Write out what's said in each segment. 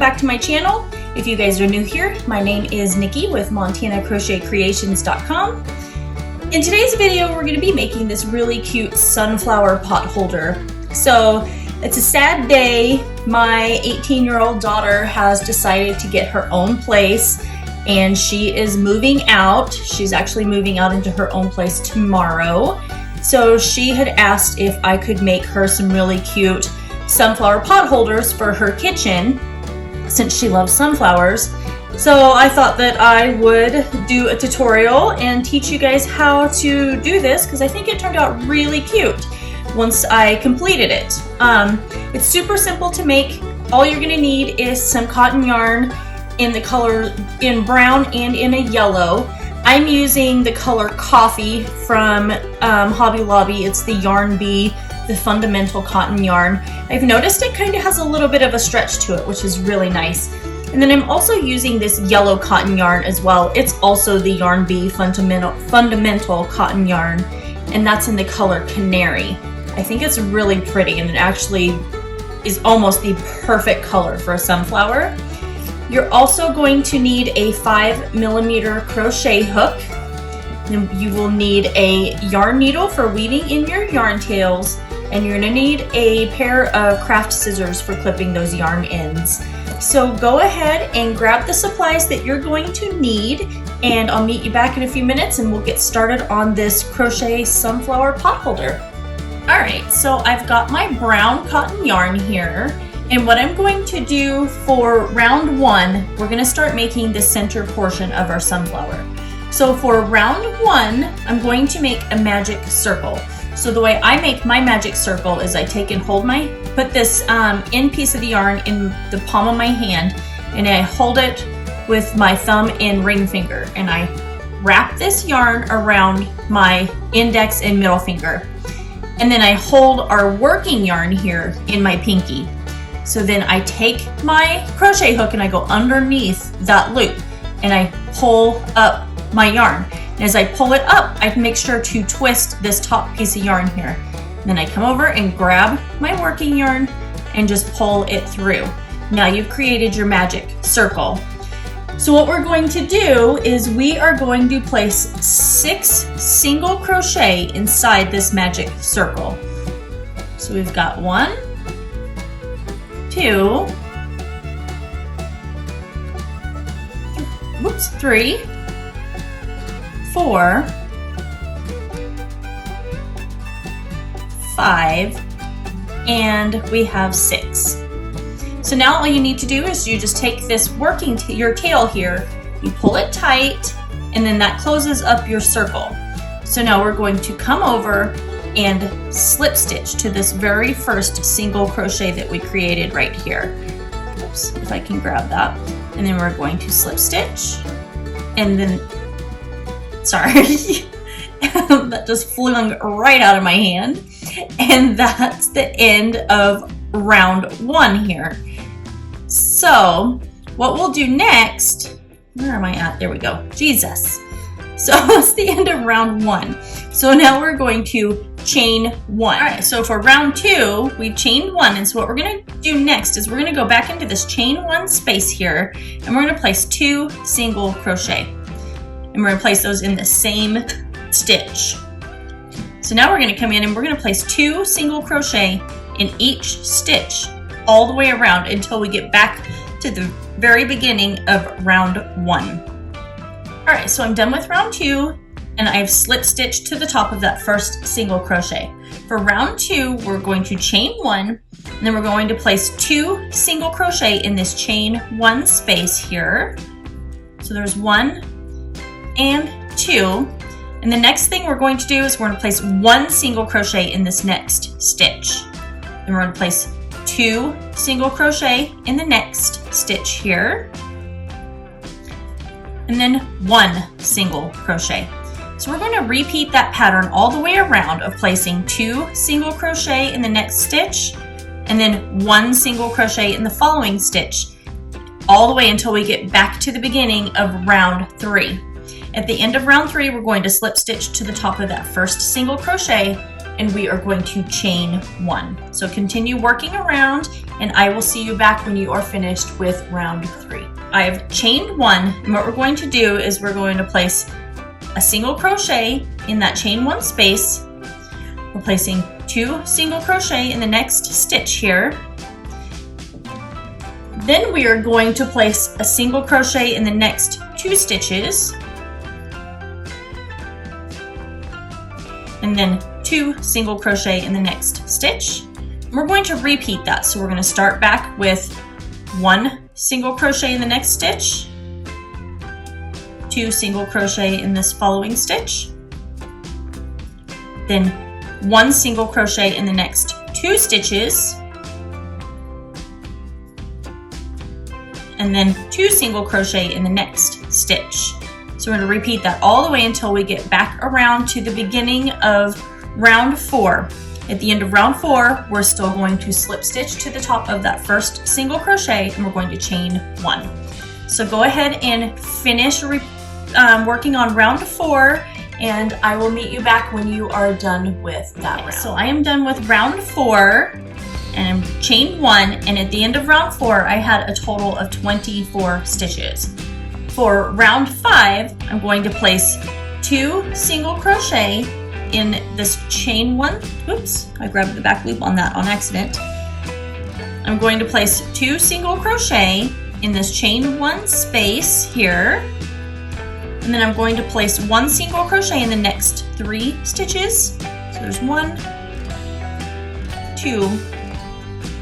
back to my channel. If you guys are new here, my name is Nikki with MontanaCrochetCreations.com. In today's video, we're going to be making this really cute sunflower pot holder. So it's a sad day. My 18-year-old daughter has decided to get her own place and she is moving out. She's actually moving out into her own place tomorrow. So she had asked if I could make her some really cute sunflower pot holders for her kitchen since she loves sunflowers. So I thought that I would do a tutorial and teach you guys how to do this because I think it turned out really cute once I completed it. It's super simple to make. All you're gonna need is some cotton yarn in the color in brown and in a yellow. I'm using the color coffee from Hobby Lobby. It's the Yarn Bee, the fundamental cotton yarn. I've noticed it kind of has a little bit of a stretch to it, which is really nice. And then I'm also using this yellow cotton yarn as well. It's also the Yarn Bee fundamental cotton yarn, and that's in the color Canary. I think it's really pretty, and it actually is almost the perfect color for a sunflower. You're also going to need a 5mm crochet hook. And you will need a yarn needle for weaving in your yarn tails, and you're going to need a pair of craft scissors for clipping those yarn ends. So go ahead and grab the supplies that you're going to need, and I'll meet you back in a few minutes and we'll get started on this crochet sunflower pot holder. Alright, so I've got my brown cotton yarn here, and what I'm going to do for round one, we're going to start making the center portion of our sunflower. So for round one, I'm going to make a magic circle. So the way I make my magic circle is I take and put this end piece of the yarn in the palm of my hand, and I hold it with my thumb and ring finger, and I wrap this yarn around my index and middle finger. And then I hold our working yarn here in my pinky. So then I take my crochet hook and I go underneath that loop and I pull up my yarn. And as I pull it up, I make sure to twist this top piece of yarn here. And then I come over and grab my working yarn and just pull it through. Now you've created your magic circle. So what we're going to do is we are going to place 6 single crochet inside this magic circle. So we've got 1, 2, 3, 4, 5, and we have 6. So now all you need to do is you just take this your tail here, you pull it tight, and then that closes up your circle. So now we're going to come over and slip stitch to this very first single crochet that we created right here. Oops, if I can grab that. And then we're going to slip stitch, and then, sorry, that just flung right out of my hand. And that's the end of round one here. So what we'll do next, where am I at? There we go. Jesus. So that's the end of round one. So now we're going to chain 1. All right, so for round 2, we've chained 1. And so what we're going to do next is we're going to go back into this chain 1 space here, and we're going to place 2 single crochet. And we're going to place those in the same stitch. So now we're going to come in and we're going to place 2 single crochet in each stitch all the way around until we get back to the very beginning of round 1. All right, so I'm done with round 2, and I've slip stitched to the top of that first single crochet. For round 2, we're going to chain 1, and then we're going to place 2 single crochet in this chain 1 space here. So there's 1 and 2. And the next thing we're going to do is we're going to place 1 single crochet in this next stitch. Then we're going to place 2 single crochet in the next stitch here, and then 1 single crochet. So we're going to repeat that pattern all the way around of placing 2 single crochet in the next stitch and then 1 single crochet in the following stitch, all the way until we get back to the beginning of round 3. At the end of round 3, we're going to slip stitch to the top of that first single crochet, and we are going to chain 1. So continue working around, and I will see you back when you are finished with round 3. I have chained 1, and what we're going to do is we're going to place a single crochet in that chain 1 space. We're placing 2 single crochet in the next stitch here. Then we are going to place a single crochet in the next 2 stitches. And then 2 single crochet in the next stitch. And we're going to repeat that. So we're going to start back with 1 single crochet in the next stitch, 2 single crochet in this following stitch, then 1 single crochet in the next 2 stitches, and then 2 single crochet in the next stitch. So we're going to repeat that all the way until we get back around to the beginning of round 4. At the end of round 4, we're still going to slip stitch to the top of that first single crochet, and we're going to chain 1. So go ahead and finish working on round 4, and I will meet you back when you are done with that round. So I am done with round 4, and I'm chained 1, and at the end of round 4, I had a total of 24 stitches. For round 5, I'm going to place 2 single crochet in this chain 1. Oops, I grabbed the back loop on that on accident. I'm going to place 2 single crochet in this chain 1 space here, and then I'm going to place 1 single crochet in the next 3 stitches. So there's 1, 2,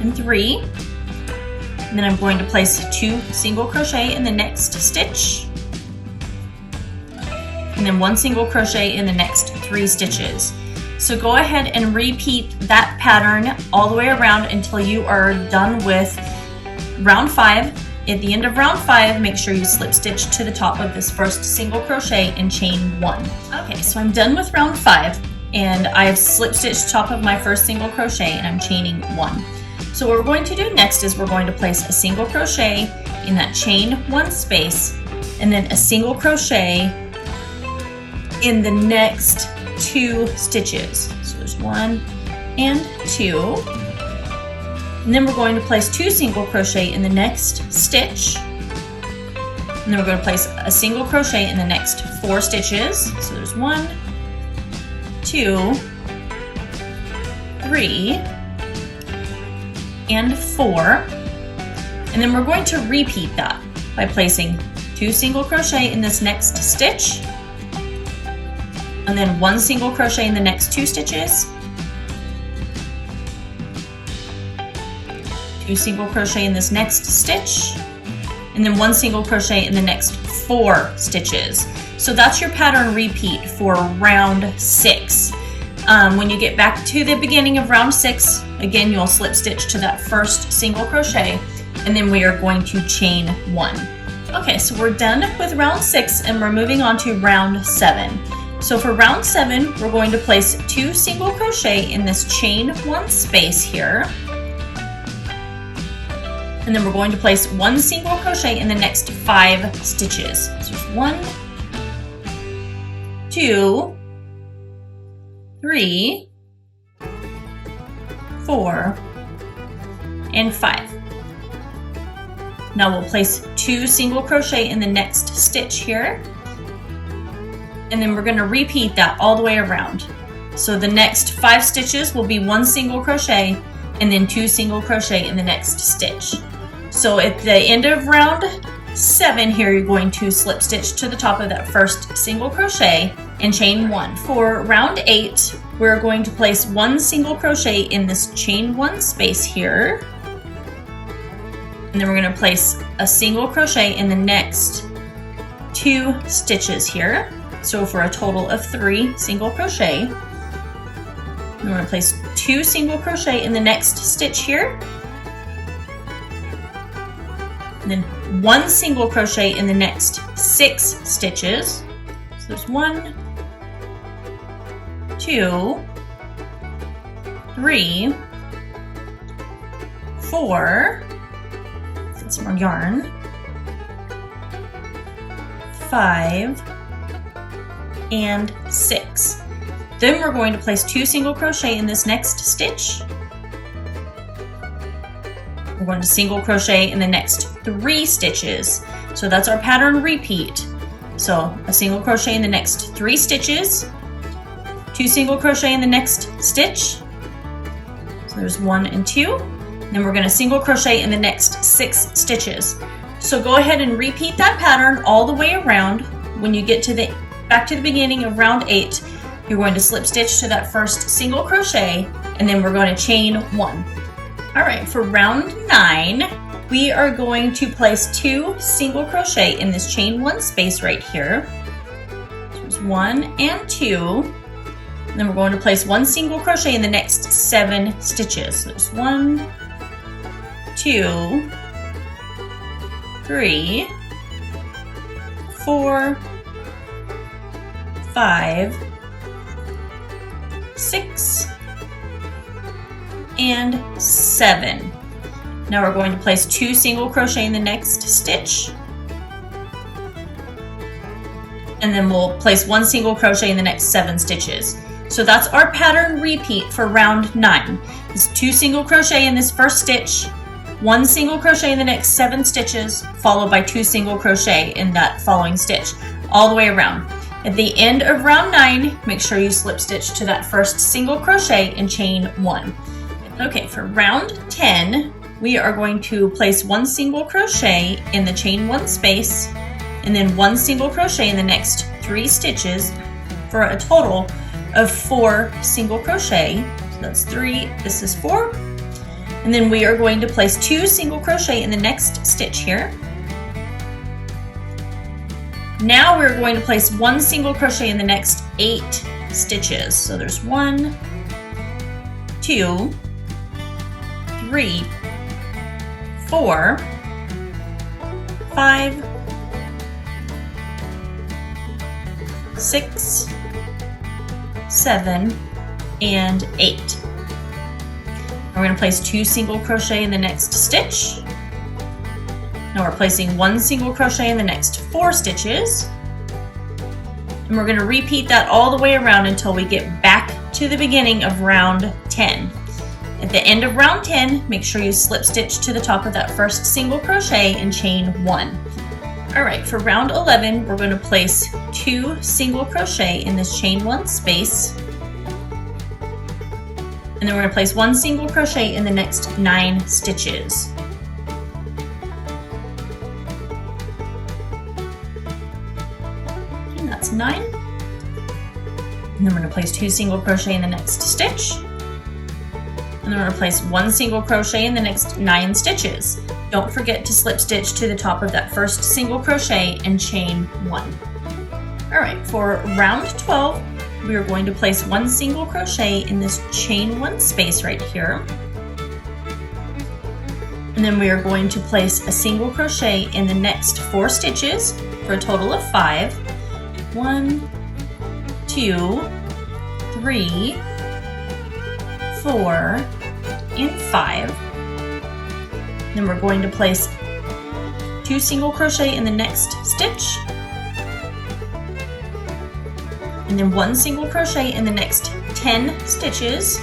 and 3. And then I'm going to place 2 single crochet in the next stitch, and then 1 single crochet in the next 3 stitches. So go ahead and repeat that pattern all the way around until you are done with round 5. At the end of round 5, make sure you slip stitch to the top of this first single crochet and chain 1. Okay, so I'm done with round 5, and I've slip stitched top of my first single crochet, and I'm chaining 1. So what we're going to do next is we're going to place a single crochet in that chain 1 space, and then a single crochet in the next 2 stitches. So there's 1 and 2. And then we're going to place 2 single crochet in the next stitch. And then we're going to place a single crochet in the next 4 stitches. So there's 1, 2, 3, and 4. And then we're going to repeat that by placing 2 single crochet in this next stitch, and then 1 single crochet in the next 2 stitches, 2 single crochet in this next stitch, and then 1 single crochet in the next 4 stitches. So that's your pattern repeat for round 6. When you get back to the beginning of round 6, again, you'll slip stitch to that first single crochet, and then we are going to chain 1. Okay, so we're done with round 6, and we're moving on to round 7. So for round 7, we're going to place 2 single crochet in this chain 1 space here, and then we're going to place 1 single crochet in the next 5 stitches. So there's 1, 2, 3, 4, and 5. Now we'll place 2 single crochet in the next stitch here, and then we're going to repeat that all the way around. So the next 5 stitches will be 1 single crochet and then 2 single crochet in the next stitch. So at the end of round 7 here, you're going to slip stitch to the top of that first single crochet and chain 1. For round 8, we're going to place 1 single crochet in this chain 1 space here, and then we're going to place a single crochet in the next 2 stitches here. So for a total of 3 single crochet. And we're going to place 2 single crochet in the next stitch here, and then 1 single crochet in the next 6 stitches. So there's 1, 2, 3, 4, get some more yarn, 5, and 6. Then we're going to place 2 single crochet in this next stitch. We're going to single crochet in the next 3 stitches. So that's our pattern repeat. So a single crochet in the next 3 stitches, 2 single crochet in the next stitch. So there's 1 and 2. Then we're going to single crochet in the next 6 stitches. So go ahead and repeat that pattern all the way around. When you get to back to the beginning of round 8, you're going to slip stitch to that first single crochet, and then we're going to chain 1. All right, for round 9, we are going to place 2 single crochet in this chain 1 space right here. So there's 1 and 2. And then we're going to place 1 single crochet in the next 7 stitches. So there's 1, 2, 3, 4, 5, 6, and 7. Now we're going to place 2 single crochet in the next stitch, and then we'll place 1 single crochet in the next 7 stitches. So that's our pattern repeat for round 9. It's 2 single crochet in this first stitch, 1 single crochet in the next 7 stitches, followed by 2 single crochet in that following stitch, all the way around. At the end of round 9, make sure you slip stitch to that first single crochet and chain 1. Okay, for round 10, we are going to place 1 single crochet in the chain 1 space, and then 1 single crochet in the next 3 stitches for a total of 4 single crochet. So that's 3, this is 4. And then we are going to place 2 single crochet in the next stitch here. Now we're going to place 1 single crochet in the next 8 stitches. So there's 1, 2, 3, 4, 5, 6, 7, and 8. We're going to place 2 single crochet in the next stitch. Now we're placing 1 single crochet in the next 4 stitches. And we're going to repeat that all the way around until we get back to the beginning of round 10. At the end of round 10, make sure you slip stitch to the top of that first single crochet and chain 1. All right, for round 11, we're going to place 2 single crochet in this chain 1 space. And then we're going to place 1 single crochet in the next 9 stitches. And that's 9. And then we're going to place 2 single crochet in the next stitch. And then we're going to place 1 single crochet in the next 9 stitches. Don't forget to slip stitch to the top of that first single crochet and chain 1. All right, for round 12, we are going to place 1 single crochet in this chain 1 space right here. And then we are going to place a single crochet in the next 4 stitches for a total of 5. 1, 2, 3, 4, and 5. Then we're going to place 2 single crochet in the next stitch, and then 1 single crochet in the next 10 stitches.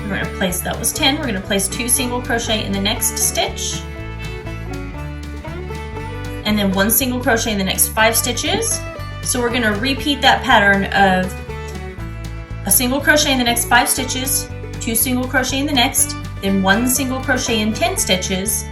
We're going to place, that was 10, we're going to place 2 single crochet in the next stitch, and then 1 single crochet in the next 5 stitches. So we're going to repeat that pattern of a single crochet in the next 5 stitches, 2 single crochet in the next, then 1 single crochet in 10 stitches,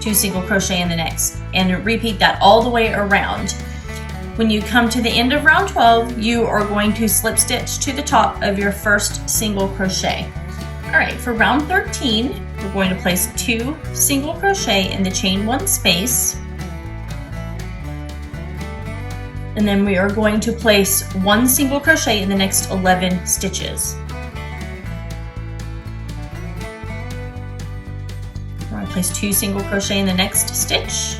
2 single crochet in the next, and repeat that all the way around. When you come to the end of round 12, you are going to slip stitch to the top of your first single crochet. All right, for round 13, we're going to place 2 single crochet in the chain 1 space. And then we are going to place 1 single crochet in the next 11 stitches. We're going to place 2 single crochet in the next stitch,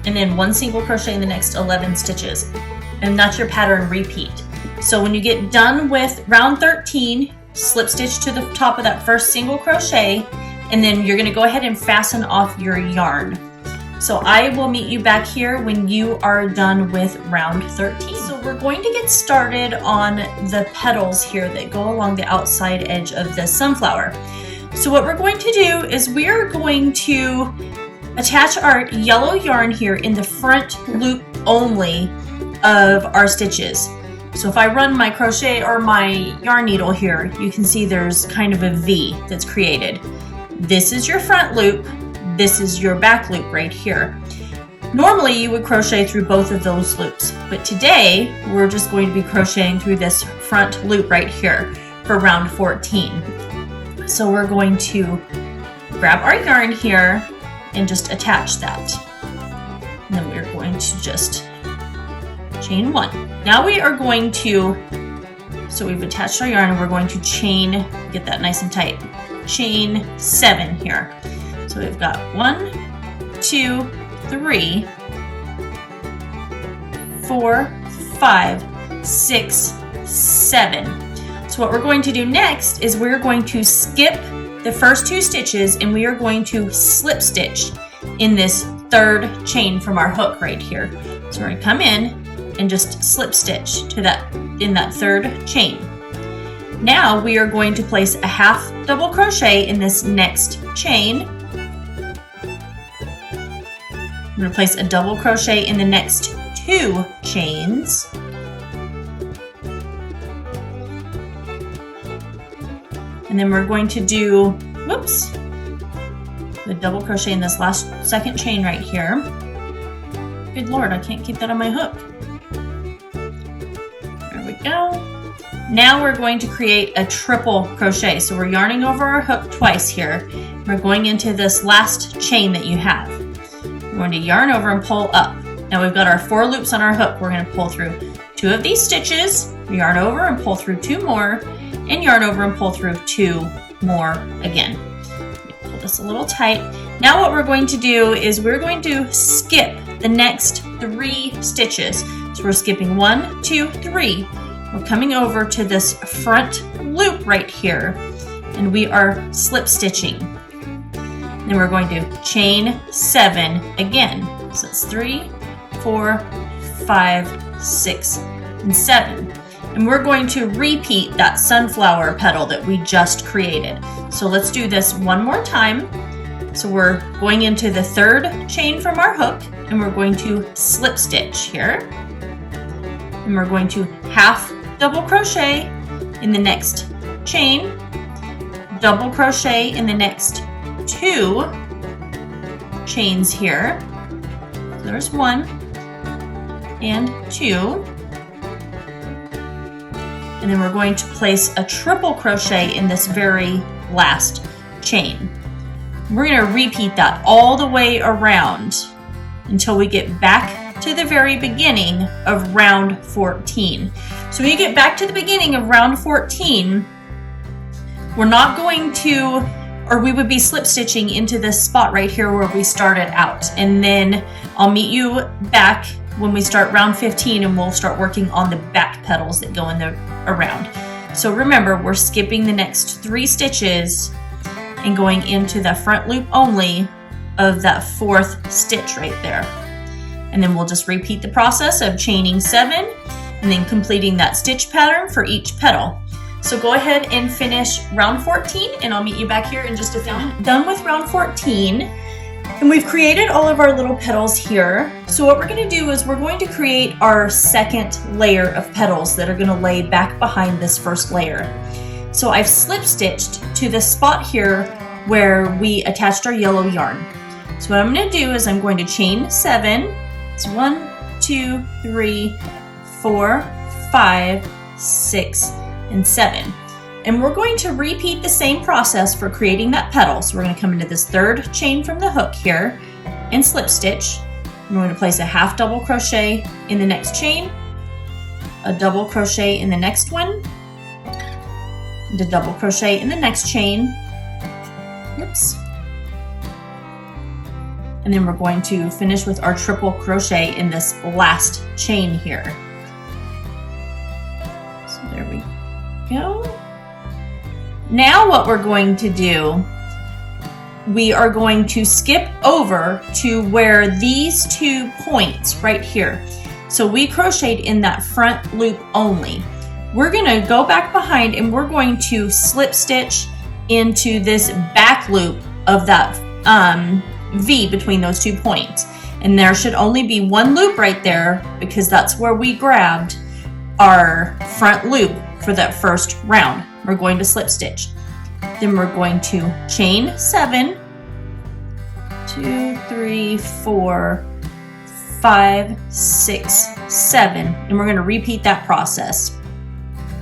and then 1 single crochet in the next 11 stitches. And that's your pattern repeat. So when you get done with round 13, slip stitch to the top of that first single crochet and then you're going to go ahead and fasten off your yarn. So I will meet you back here when you are done with round 13. So we're going to get started on the petals here that go along the outside edge of the sunflower. So what we're going to do is we're going to attach our yellow yarn here in the front loop only of our stitches. So if I run my crochet or my yarn needle here, you can see there's kind of a V that's created. This is your front loop, this is your back loop right here. Normally you would crochet through both of those loops, but today we're just going to be crocheting through this front loop right here for round 14. So we're going to grab our yarn here and just attach that. And then we're going to just chain 1. Now we are going to, so we've attached our yarn and we're going to chain, get that nice and tight, chain 7 here. So we've got 1, 2, 3, 4, 5, 6, 7. So what we're going to do next is we're going to skip the first 2 stitches and we are going to slip stitch in this 3rd chain from our hook right here. So we're going to come in and just slip stitch to that in that 3rd chain. Now we are going to place a half double crochet in this next chain. I'm going to place a double crochet in the next 2 chains. And then we're going to do, whoops, the double crochet in this last 2nd chain right here. Good Lord, I can't keep that on my hook. There we go. Now we're going to create a triple crochet. So we're yarning over our hook twice here. We're going into this last chain that you have. We're going to yarn over and pull up. Now we've got our 4 loops on our hook. We're going to pull through 2 of these stitches, yarn over and pull through 2 more, and yarn over and pull through 2 more again. Pull this a little tight. Now what we're going to do is we're going to skip the next 3 stitches. So we're skipping 1, 2, 3. We're coming over to this front loop right here, and we are slip stitching. Then we're going to chain 7 again. So it's 3, 4, 5, 6, and 7. And we're going to repeat that sunflower petal that we just created. So let's do this one more time. So we're going into the 3rd chain from our hook, and we're going to slip stitch here. And we're going to half double crochet in the next chain, double crochet in the next 2 chains here. So there's 1 and 2. And then we're going to place a triple crochet in this very last chain. We're going to repeat that all the way around until we get back to the very beginning of round 14. So when you get back to the beginning of round 14, we're not going to, or we would be slip stitching into this spot right here where we started out. And then I'll meet you back when we start round 15 and we'll start working on the back petals that go in the around. So remember, we're skipping the next 3 stitches and going into the front loop only of that 4th stitch right there. And then we'll just repeat the process of chaining 7 and then completing that stitch pattern for each petal. So go ahead and finish round 14 and I'll meet you back here in just a few minutes. Done with round 14 and we've created all of our little petals here. So what we're going to do is we're going to create our 2nd layer of petals that are going to lay back behind this 1st layer. So I've slip stitched to the spot here where we attached our yellow yarn. So what I'm going to do is I'm going to chain 7. It's 1, 2, 3, 4, 5, 6, and 7. And we're going to repeat the same process for creating that petal. So we're going to come into this 3rd chain from the hook here and slip stitch. We're going to place a half double crochet in the next chain, a double crochet in the next one, and a double crochet in the next chain. Oops. And then we're going to finish with our triple crochet in this last chain here. So there we go. Now what we're going to do we are going to skip over to where these 2 points right here. So we crocheted in that front loop only. We're gonna go back behind and we're going to slip stitch into this back loop of that V between those 2 points. And there should only be 1 loop right there because that's where we grabbed our front loop for that first round. We're going to slip stitch. Then we're going to chain 7, 2, 3, 4, 5, 6, 7, and we're going to repeat that process.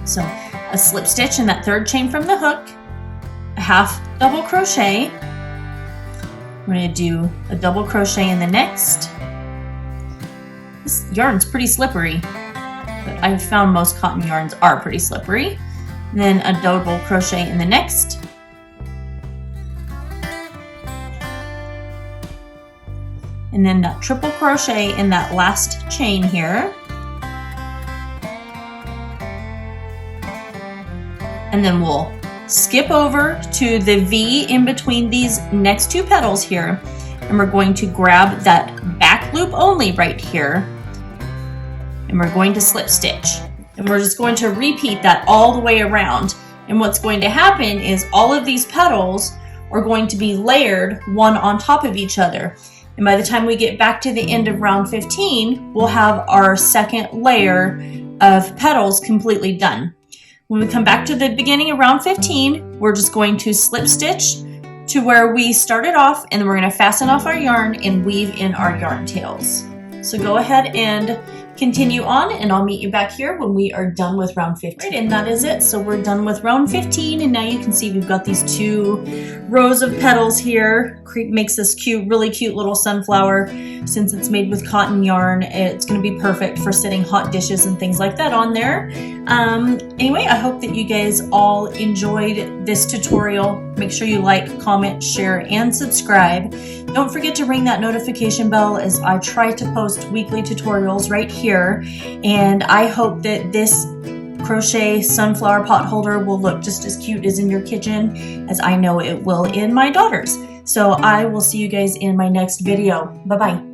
So a slip stitch in that 3rd chain from the hook, a half double crochet. We're going to do a double crochet in the next. This yarn's pretty slippery, but I've found most cotton yarns are pretty slippery. And then a double crochet in the next. And then that triple crochet in that last chain here. And then we'll skip over to the V in between these next 2 petals here. And we're going to grab that back loop only right here. And we're going to slip stitch. And we're just going to repeat that all the way around. And what's going to happen is all of these petals are going to be layered one on top of each other. And by the time we get back to the end of round 15, we'll have our 2nd layer of petals completely done. When we come back to the beginning of round 15, we're just going to slip stitch to where we started off, and then we're going to fasten off our yarn and weave in our yarn tails. So go ahead and continue on, and I'll meet you back here when we are done with round 15. Right, and that is it. So we're done with round 15, and now you can see we've got these 2 rows of petals here. Makes this cute, really cute little sunflower. Since it's made with cotton yarn, it's going to be perfect for setting hot dishes and things like that on there. Anyway, I hope that you guys all enjoyed this tutorial. Make sure you like, comment, share, and subscribe. Don't forget to ring that notification bell as I try to post weekly tutorials right here. And I hope that this crochet sunflower pot holder will look just as cute as in your kitchen as I know it will in my daughter's. So I will see you guys in my next video. Bye-bye.